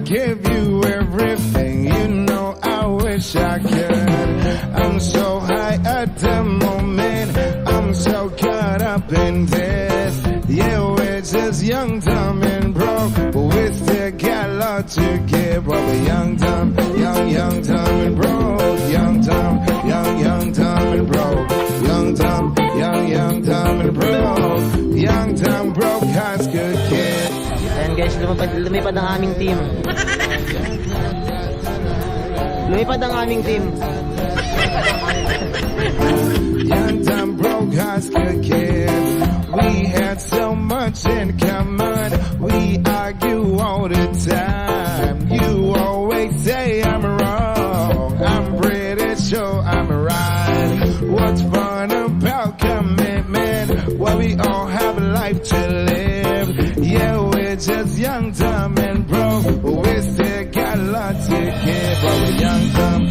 give you everything. You know I wish I could. I'm so high at the moment. I'm so caught up in this. Yeah, we're just young, dumb, and broke, but we still got a lot to give. But we're young, dumb, young, dumb, and broke. Young, dumb, dumb, and broke. Young, dumb, dumb, and broke. Young, dumb, broke, high school kid. Ayan guys, lumipad ang aming team. Lumipad ang aming team. Young, dumb, broke, high school kids. We had so much in common. We argue all the time. You always say I'm wrong. I'm pretty sure I'm right. What's fun about commitment? Well, we all have a life to live. Yeah, we're just young, dumb, and broke, but we still got a lot to give. But we're young, dumb,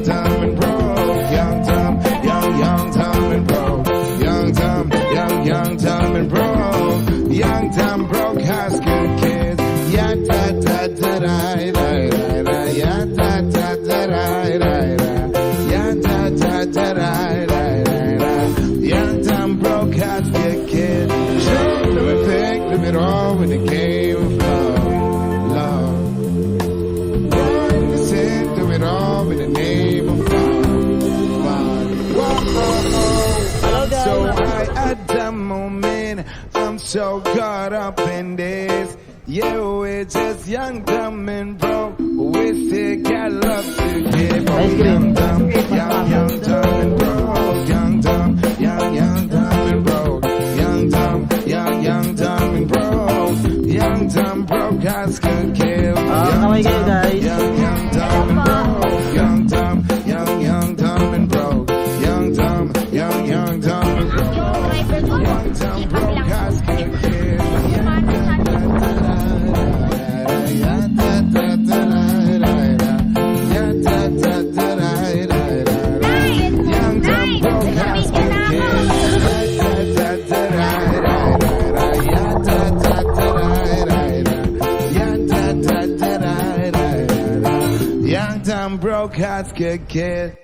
dumb, and broke. Young, dumb, dumb, and broke. Young, dumb, dumb, and broke. Young, dumb, broke high school kids. Yeah, da da da da da da. Yeah, da da da da da da. Yeah, da da da da da da. Young, dumb, broke high school kids. Sure, let me pick, let me roll with the game of love. Run the sin, do it all in the name of God. I'm so high at the moment. I'm so caught up in this. Yeah, we're just young, dumb, and broke, but we still got love to give. Oh, young, dumb, dumb, and broke. Young, dumb, dumb, and broke. Young, dumb, dumb, and broke. Young, dumb, broke, high school kid. Kaway kayo guys. Young, dumb, and broke. Young, dumb, dumb, and broke. Young, dumb, dumb, and broke. Young, dumb, broke, high school kid. Young, dumb, broke, high school kid.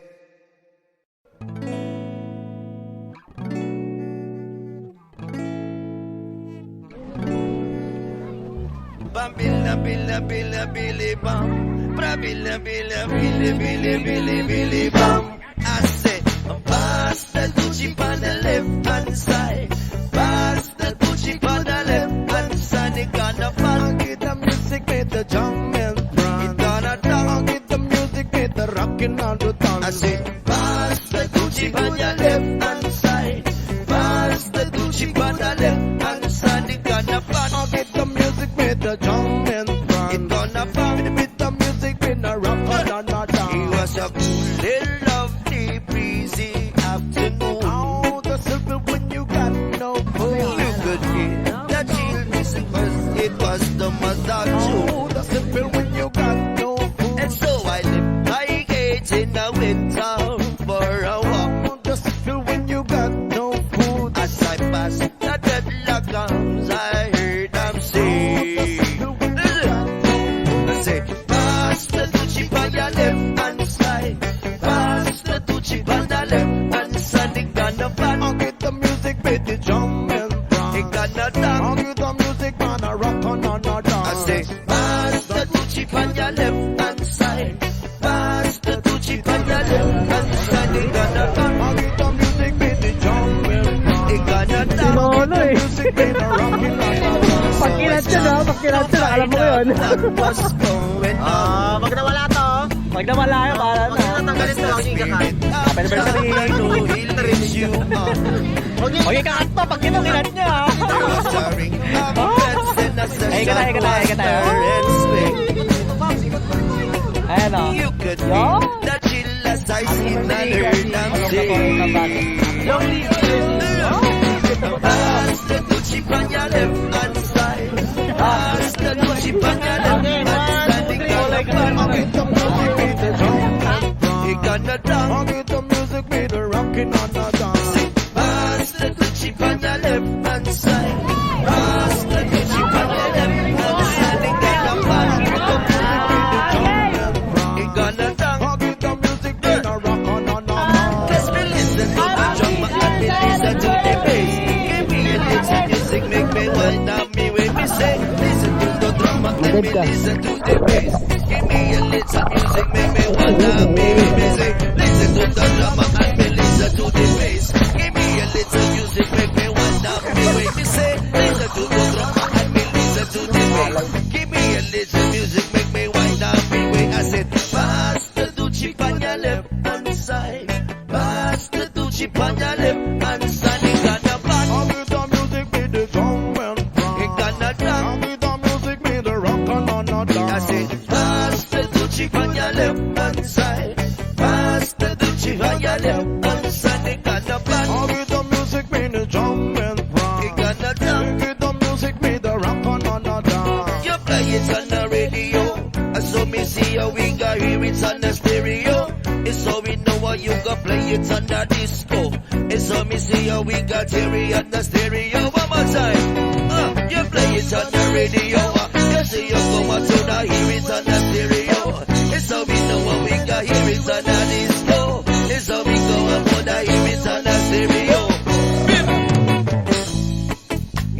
Bambila, bila, bila, bili, bam. Brabila, bila, bili, bili, bili, bili, bam. I say, pass the Gucci on the left hand side. Pass the Gucci on the left hand side. It gonna funk it, the music with the jungle brand. It gonna dunk it, the music with the rockin' on the tongue. I say, pass the Gucci on your left hand side. Pass the Gucci on the left hand side. It gonna funk it, the music with the jungle brand. It gonna funk with the music with the rockin' on the tongue. It was a cool, lovely, breezy afternoon. Oh, the simple when you got no food. You could get the chill, listen first. It was the massage. Oh, the simple when you got no food. And so I left my gate in the winter for a walk. The simple when you got no food. As I passed the deadlock arms, I heard them say, I say, pass the Gucci on your left hand side. Pass the Gucci on the left hand side. It gonna fun. I'll get the music with the drum and drum. It gonna dance. I'll get the music on a rock on a dance. I say, pass the Gucci on your left hand side. Pass the Gucci on your left hand side. It gonna fun. I'll get the music with the drum and drum. It gonna dance. I'll get the music with the rock on a dance. Pagkilat siya no? Pagkilat siya. Alam mo yun. Pag nawala to. Pag nawala yun, para na. Pag natanggalin to, ang ikakain. Pwede ba sabihin to? Huwag ikakat to, pag kinukilat niya. Ay, ka tayo. Ayan o. Yo? Lonely. Pass the Gucci on your left hand side. Pass the Gucci on your left hand side. I'll get the music with the drum. It gonna dance. I'll get the music with the rockin' on the dance. Pass the Gucci on your left hand side. Pass the Gucci on your left hand side. It gonna fun. Let me listen to the bass. Give me a little music, make me wanna be busy. Listen to the drama and me listen to the bass. Give me a little music, make me wanna be wait. Me say, listen to the drama and me listen to the bass. Give me a little music, make me wanna be wait. I said, pass the Gucci on your left hand side. Pass the Gucci on your left hand side. It gonna black. I'll get the music with the drum and rock. It gonna black. I'll get the music with the rock and on the dance. I said, pass the Gucci on your left hand side. Pass the Gucci on your left hand side. It gonna black. I'll get the music with the drum and rock. It gonna I'll black. get the music with the rock and on the dance. You play it on the radio. So me see how we got hear it on the stereo. It's so we know how you got play it on the disco. It's so me see how we got hear it on the stereo. One more time. You play it on the radio. You see you go out to the hear it on the stereo. It's so we know how we got hear it on the disco. It's so we go out to the hear it on the stereo.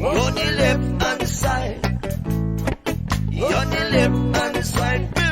On the left hand side. On the left hand side.